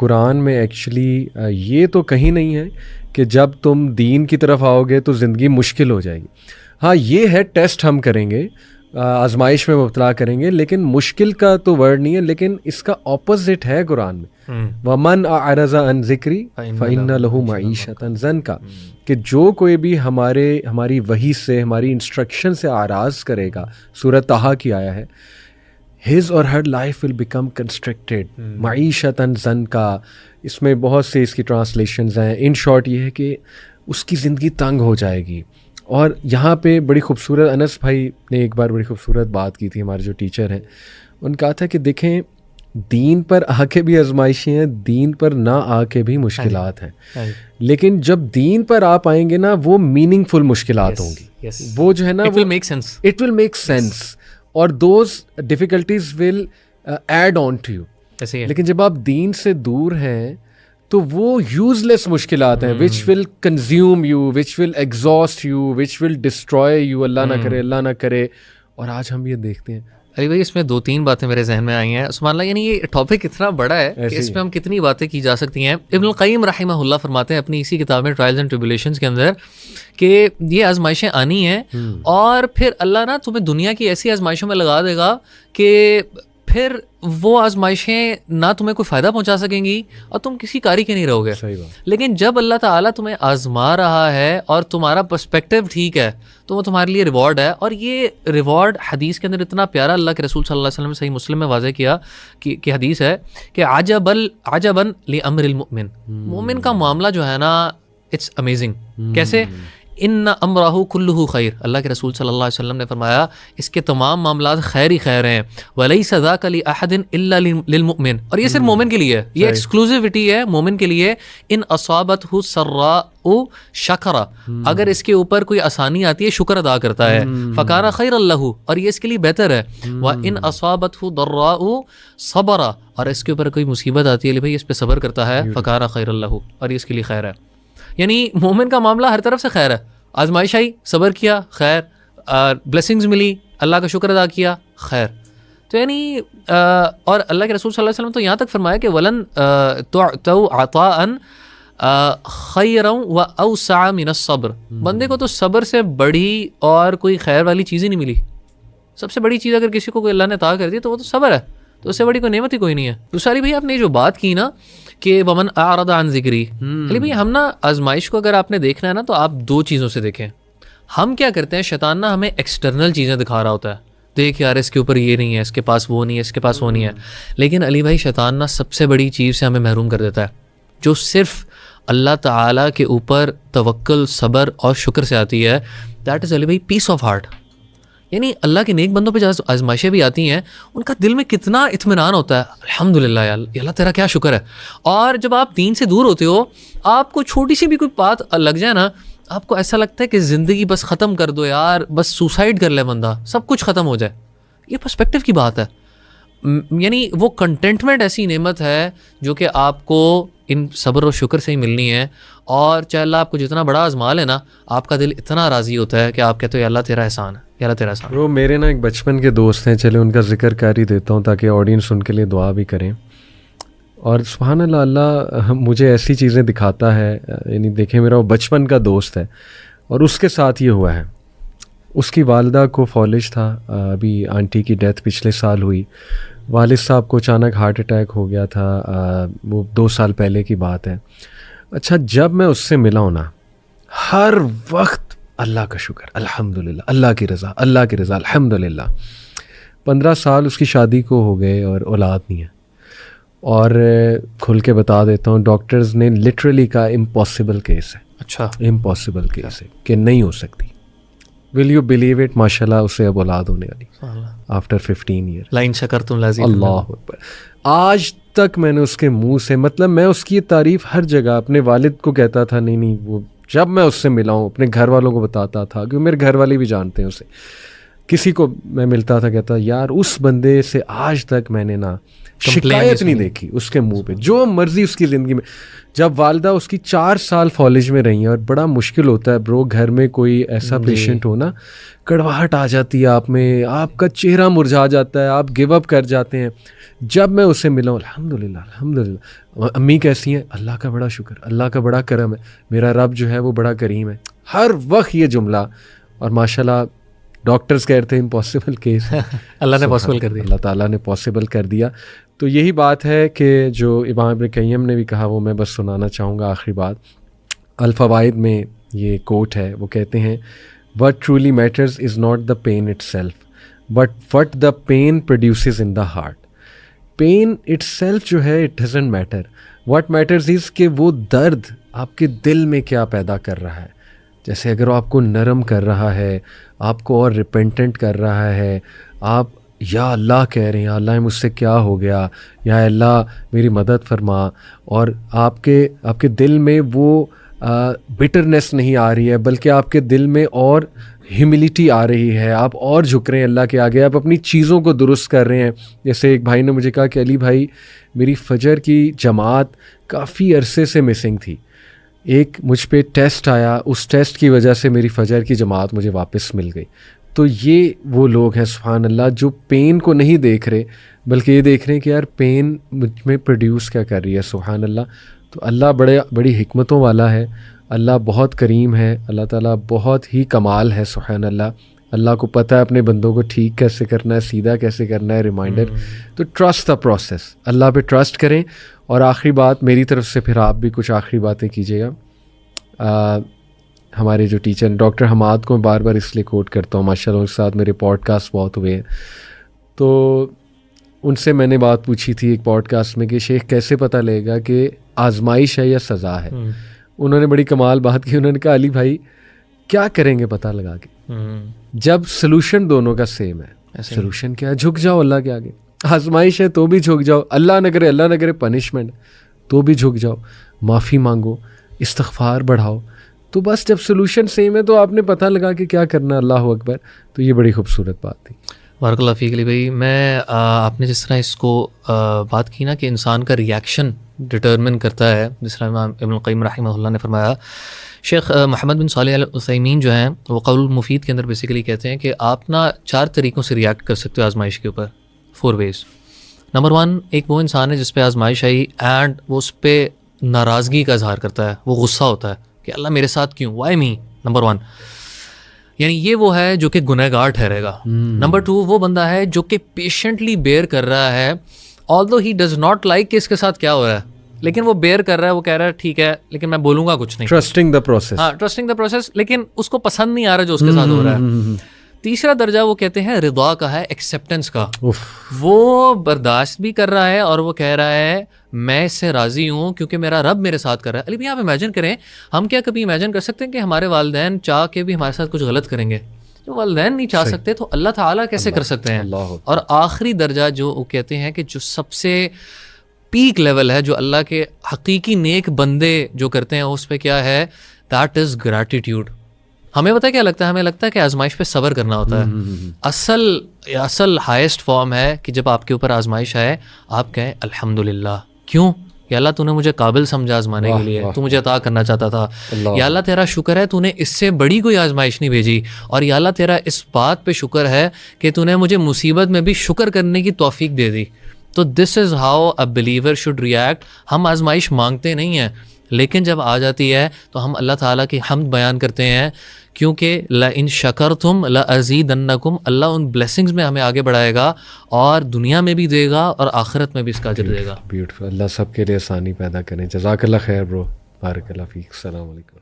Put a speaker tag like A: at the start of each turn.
A: قرآن میں ایکچولی یہ تو کہیں نہیں ہے کہ جب تم دین کی طرف آؤ گے تو زندگی مشکل ہو جائے گی. ہاں یہ ہے ٹیسٹ ہم کریں گے, آزمائش میں مبتلا کریں گے, لیکن مشکل کا تو ورڈ نہیں ہے. لیکن اس کا اپوزٹ ہے قرآن میں, وَمَنْ أَعْرَضَ عَنْ ذِكْرِي فَإِنَّ لَهُ مَعِيشَةً ضَنْكَ, کہ جو کوئی بھی ہماری وحی سے, ہماری انسٹرکشن سے اعراض کرے گا, سورۃ طٰہٰ کی آیا ہے, his or her life will become constricted, معیشتاً ضنکا. اس میں بہت سے اس کی ٹرانسلیشنز ہیں. ان شارٹ یہ ہے کہ اس کی زندگی تنگ ہو جائے گی. اور یہاں پہ بڑی خوبصورت, انس بھائی نے ایک بار بڑی خوبصورت بات کی تھی, ہمارے جو ٹیچر ہیں, ان کہا تھا کہ دیکھیں دین پر آ کے بھی آزمائشیں ہیں, دین پر نہ آ کے بھی مشکلات ہیں, لیکن جب دین پر آپ آئیں گے نا وہ میننگ فل مشکلات ہوں گی. وہ جو ہے نا, اٹ ول میک سینس, اور those difficulties will add on to you. لیکن جب آپ دین سے دور ہیں تو وہ یوز لیس مشکلات ہیں, which will consume you, which will exhaust you, which will destroy you. اللہ نہ کرے, اللہ نہ کرے. اور آج ہم یہ دیکھتے ہیں.
B: علی بھائی اس میں 2-3 باتیں میرے ذہن میں آئی ہیں سبحان اللہ. یعنی یہ ٹاپک اتنا بڑا ہے کہ اس پہ ہم کتنی باتیں کی جا سکتی ہیں. ابن القیم رحمہ اللہ فرماتے ہیں اپنی اسی کتاب میں ٹرائلز اینڈ ٹریبولیشنز کے اندر کہ یہ آزمائشیں آنی ہیں, اور پھر اللہ نا تمہیں دنیا کی ایسی آزمائشوں میں لگا دے گا کہ پھر وہ آزمائشیں نہ تمہیں کوئی فائدہ پہنچا سکیں گی اور تم کسی کاری کے نہیں رہو گے. لیکن جب اللہ تعالیٰ تمہیں آزما رہا ہے اور تمہارا پرسپیکٹو ٹھیک ہے تو وہ تمہارے لیے ریوارڈ ہے. اور یہ ریوارڈ حدیث کے اندر اتنا پیارا اللہ کے رسول صلی اللہ علیہ وسلم صحیح مسلم میں واضح کیا کہ حدیث ہے کہ عجبا لامر المؤمن, مومن کا معاملہ جو ہے نا اٹس امیزنگ. کیسے؟ ان امرہ کلہ خیر, اللہ کے رسول صلی اللہ علیہ وسلم نے فرمایا اس کے تمام معاملات خیر ہی خیر ہیں. ولیس ذاک لاحد الا للمؤمن, اور یہ صرف مومن کے لیے ہے, یہ ایکسکلوسیوٹی ہے مومن کے لیے. ان اصابتہ سراء شکر, اگر اس کے اوپر کوئی آسانی آتی ہے شکر ادا کرتا ہے. فکان خیر لہ, اور یہ اس کے لیے بہتر ہے. وان اصابتہ ضراء صبر, اور اس کے اوپر کوئی مصیبت آتی ہے بھائی اس پہ صبر کرتا ہے. فکان خیر لہ, اور یہ اس کے لیے خیر ہے. یعنی مومن کا معاملہ ہر طرف سے خیر ہے. آزمائش آئی, صبر کیا, خیر. بلیسنگز ملی, اللہ کا شکر ادا کیا, خیر. تو یعنی اور اللہ کے رسول صلی اللہ علیہ وسلم تو یہاں تک فرمایا کہ ولن تعطوا عطاء خیرا واوسع من الصبر, بندے کو تو صبر سے بڑی اور کوئی خیر والی چیز ہی نہیں ملی. سب سے بڑی چیز اگر کسی کو کوئی اللہ نے عطا کر دی تو وہ تو صبر ہے, تو اس سے بڑی کوئی نعمت ہی کوئی نہیں ہے. دوسری بھائی آپ نے جو بات کی نا کہ ومن اعرض عن ذکری, علی بھائی ہم نا آزمائش کو اگر آپ نے دیکھنا ہے نا تو آپ 2 چیزوں سے دیکھیں. ہم کیا کرتے ہیں, شیطان نا ہمیں ایکسٹرنل چیزیں دکھا رہا ہوتا ہے, دیکھ یار اس کے اوپر یہ نہیں ہے, اس کے پاس وہ نہیں ہے, اس کے پاس وہ نہیں ہے. لیکن علی بھائی شیطان نا سب سے بڑی چیز سے ہمیں محروم کر دیتا ہے, جو صرف اللہ تعالیٰ کے اوپر توکل, صبر اور شکر سے آتی ہے. دیٹ از علی بھائی پیس آف ہارٹ. یعنی اللہ کے نیک بندوں پہ جو آزمائشیں بھی آتی ہیں ان کا دل میں کتنا اطمینان ہوتا ہے, الحمدللہ یا اللہ تیرا کیا شکر ہے. اور جب آپ دین سے دور ہوتے ہو, آپ کو چھوٹی سی بھی کوئی بات لگ جائے نا, آپ کو ایسا لگتا ہے کہ زندگی بس ختم کر دو یار, بس سوسائڈ کر لے بندہ, سب کچھ ختم ہو جائے. یہ پرسپیکٹو کی بات ہے. یعنی وہ کنٹینٹمنٹ ایسی نعمت ہے جو کہ آپ کو ان صبر و شکر سے ہی ملنی ہے. اور چاہے اللہ آپ کو جتنا بڑا آزما لے نا, آپ کا دل اتنا راضی ہوتا ہے کہ آپ کہتے ہو یا اللہ تیرا احسان ہے, یا اللہ تیرا احسان.
A: وہ میرے نا ایک بچپن کے دوست ہیں, چلے ان کا ذکر کر ہی دیتا ہوں تاکہ آڈینس ان کے لیے دعا بھی کریں. اور سبحان اللہ, اللہ مجھے ایسی چیزیں دکھاتا ہے. یعنی دیکھیں میرا وہ بچپن کا دوست ہے اور اس کے ساتھ یہ ہوا ہے. اس کی والدہ کو فالج تھا, ابھی آنٹی کی ڈیتھ پچھلے سال ہوئی. والد صاحب کو اچانک ہارٹ اٹیک ہو گیا تھا, وہ 2 سال پہلے کی بات ہے. اچھا جب میں اس سے ملا ہوں نا, ہر وقت اللہ کا شکر, الحمدللہ, اللہ کی رضا, اللہ کی رضا, الحمدللہ. 15 سال اس کی شادی کو ہو گئے اور اولاد نہیں ہے. اور کھل کے بتا دیتا ہوں, ڈاکٹرز نے لٹرلی کہا امپاسبل کیس ہے. اچھا, امپاسبل کیس ہے کہ نہیں ہو سکتی. ول یو بلیو اٹ, ماشاء اللہ اسے اب اولاد ہونے والی آفٹر 15 ایئر.
B: لائن شکرتم لازم,
A: اللہ اکبر. آج تک میں نے اس کے منہ سے, مطلب میں اس کی تعریف ہر جگہ اپنے والد کو کہتا تھا, نہیں وہ جب میں اس سے ملا ہوں اپنے گھر والوں کو بتاتا تھا, کیونکہ میرے گھر والے بھی جانتے ہیں اسے. کسی کو میں ملتا تھا کہتا یار اس بندے سے آج تک میں نے نا شکایت نہیں دیکھی اس کے منہ پہ, جو مرضی اس کی زندگی میں. جب والدہ اس کی 4 سال فالج میں رہی ہیں, اور بڑا مشکل ہوتا ہے برو گھر میں کوئی ایسا پیشنٹ ہو نا, کڑواہٹ آ جاتی ہے آپ میں, آپ کا چہرہ مرجھا جاتا ہے, آپ گیو اپ کر جاتے ہیں. جب میں اسے ملا, الحمدللہ الحمدللہ. امی کیسی ہیں؟ اللہ کا بڑا شکر, اللہ کا بڑا کرم ہے, میرا رب جو ہے وہ بڑا کریم ہے. ہر وقت یہ جملہ. اور ماشاءاللہ ڈاکٹرز کہتے ہیں امپاسبل کیس,
B: اللہ نے پاسبل کر دیا,
A: اللہ تعالیٰ نے پاسبل کر دیا. تو یہی بات ہے کہ جو امام ابن قیم نے بھی کہا, وہ میں بس سنانا چاہوں گا آخری بات. الفوائد میں یہ کوٹ ہے, وہ کہتے ہیں what truly matters is not the pain itself but what the pain produces in the heart. pain itself جو ہے it doesn't matter, what matters is کہ وہ درد آپ کے دل میں کیا پیدا کر رہا ہے. جیسے اگر وہ آپ کو نرم کر رہا ہے, آپ کو اور ریپینٹنٹ کر رہا ہے, آپ یا اللہ کہہ رہے ہیں, یا اللہ مجھ سے کیا ہو گیا, یا اللہ میری مدد فرما, اور آپ کے دل میں وہ بٹرنس نہیں آ رہی ہے, بلکہ آپ کے دل میں اور ہیوملٹی آ رہی ہے, آپ اور جھک رہے ہیں اللہ کے آگے, آپ اپنی چیزوں کو درست کر رہے ہیں. جیسے ایک بھائی نے مجھے کہا کہ علی بھائی میری فجر کی جماعت کافی عرصے سے مسنگ تھی, ایک مجھ پہ ٹیسٹ آیا, اس ٹیسٹ کی وجہ سے میری فجر کی جماعت مجھے واپس مل گئی. تو یہ وہ لوگ ہیں سبحان اللہ جو پین کو نہیں دیکھ رہے, بلکہ یہ دیکھ رہے ہیں کہ یار پین مجھ میں پروڈیوس کیا کر رہی ہے. سبحان اللہ. تو اللہ بڑی حکمتوں والا ہے, اللہ بہت کریم ہے, اللہ تعالیٰ بہت ہی کمال ہے. سبحان اللہ. اللہ کو پتہ ہے اپنے بندوں کو ٹھیک کیسے کرنا ہے, سیدھا کیسے کرنا ہے. ریمائنڈر, تو ٹرسٹ دا پروسیس, اللہ پہ ٹرسٹ کریں. اور آخری بات میری طرف سے, پھر آپ بھی کچھ آخری باتیں کیجیے گا. ہمارے جو ٹیچر ڈاکٹر حماد کو میں بار بار اس لیے کوٹ کرتا ہوں, ماشاء اللہ ان کے ساتھ میرے پوڈ کاسٹ بہت ہوئے ہیں. تو ان سے میں نے بات پوچھی تھی ایک پوڈ کاسٹ میں کہ شیخ کیسے پتہ لگے گا کہ آزمائش ہے یا سزا ہے. انہوں نے بڑی کمال بات کی, انہوں نے کہا علی بھائی کیا کریں گے پتہ لگا کے, جب سلوشن دونوں کا سیم ہے. سلوشن کیا ہے؟ جھک جاؤ اللہ کے آگے. آزمائش ہے تو بھی جھک جاؤ, اللہ نہ کرے پنشمنٹ تو بھی جھک جاؤ, معافی مانگو, استغفار بڑھاؤ. تو بس جب سلوشن سیم ہے تو آپ نے پتہ لگا کہ کیا کرنا. اللہ اکبر. تو یہ بڑی خوبصورت بات تھی.
B: بارک اللہ فیک علی بھائی. میں آپ نے جس طرح اس کو بات کی نا کہ انسان کا ریاکشن ڈٹرمن کرتا ہے, جس طرح امام ابن القیم رحمہ اللہ نے فرمایا, شیخ محمد بن صالح العثیمین جو ہیں وہ قول المفید کے اندر بیسیکلی کہتے ہیں کہ آپ نا 4 طریقوں سے ریاکٹ کر سکتے ہو آزمائش کے اوپر, 4 ways. نمبر 1, ایک وہ انسان ہے جس پہ آزمائش آئی اینڈ وہ اس پہ ناراضگی کا اظہار کرتا ہے, وہ غصہ ہوتا ہے کہ اللہ میرے ساتھ کیوں, وائی می. نمبر 1 یعنی یہ وہ ہے جو کہ گنہگار ٹھہرے گا. نمبر 2 وہ بندہ ہے جو کہ پیشنٹلی بیئر کر رہا ہے, although he does not like کہ اس کے ساتھ کیا ہو رہا ہے, لیکن وہ بیئر کر رہا ہے, وہ کہہ رہا ہے ٹھیک ہے لیکن میں بولوں گا کچھ نہیں.
A: Trusting the process.
B: ہاں, ٹرسٹنگ دا پروسیس, لیکن اس کو پسند نہیں آ رہا جو اس کے ساتھ ہو رہا ہے. تیسرا درجہ وہ کہتے ہیں رضا کا ہے, ایکسیپٹنس کا. وہ برداشت بھی کر رہا ہے اور وہ کہہ رہا ہے میں اس سے راضی ہوں کیونکہ میرا رب میرے ساتھ کر رہا ہے. علی بھائی آپ امیجن کریں, ہم کیا کبھی امیجن کر سکتے ہیں کہ ہمارے والدین چاہ کے بھی ہمارے ساتھ کچھ غلط کریں گے؟ جو والدین نہیں چاہ سکتے تو اللہ تعالیٰ کیسے کر سکتے ہیں؟ اور آخری درجہ جو وہ کہتے ہیں کہ جو سب سے پیک لیول ہے جو اللہ کے حقیقی نیک بندے جو کرتے ہیں اس پہ کیا ہے, دیٹ از گریٹیٹیوڈ. ہمیں پتہ کیا لگتا ہے, ہمیں لگتا ہے کہ آزمائش پہ صبر کرنا ہوتا ہے. اصل ہائیسٹ فارم ہے کہ جب آپ کے اوپر آزمائش آئے آپ کہیں الحمدللہ. کیوں؟ یا اللہ تو نے مجھے قابل سمجھا آزمانے کے لیے, تو مجھے عطا کرنا چاہتا تھا. یا اللہ تیرا شکر ہے تو نے اس سے بڑی کوئی آزمائش نہیں بھیجی. اور یا اللہ تیرا اس بات پہ شکر ہے کہ تو نے مجھے مصیبت میں بھی شکر کرنے کی توفیق دے دی. تو this is how a believer should react. ہم آزمائش مانگتے نہیں ہیں, لیکن جب آ جاتی ہے تو ہم اللہ تعالیٰ کی حمد بیان کرتے ہیں, کیونکہ لَإِن شَكَرْتُمْ لَأَزِيدَنَّكُمْ. اللہ ان بلیسنگز میں ہمیں آگے بڑھائے گا اور دنیا میں بھی دے گا اور آخرت میں بھی اس کا اجر دے گا.
A: بیوٹیفل. اللہ سب کے لیے آسانی پیدا کریں. جزاک اللہ خیر برو, بارک اللہ فیک. السلام علیکم.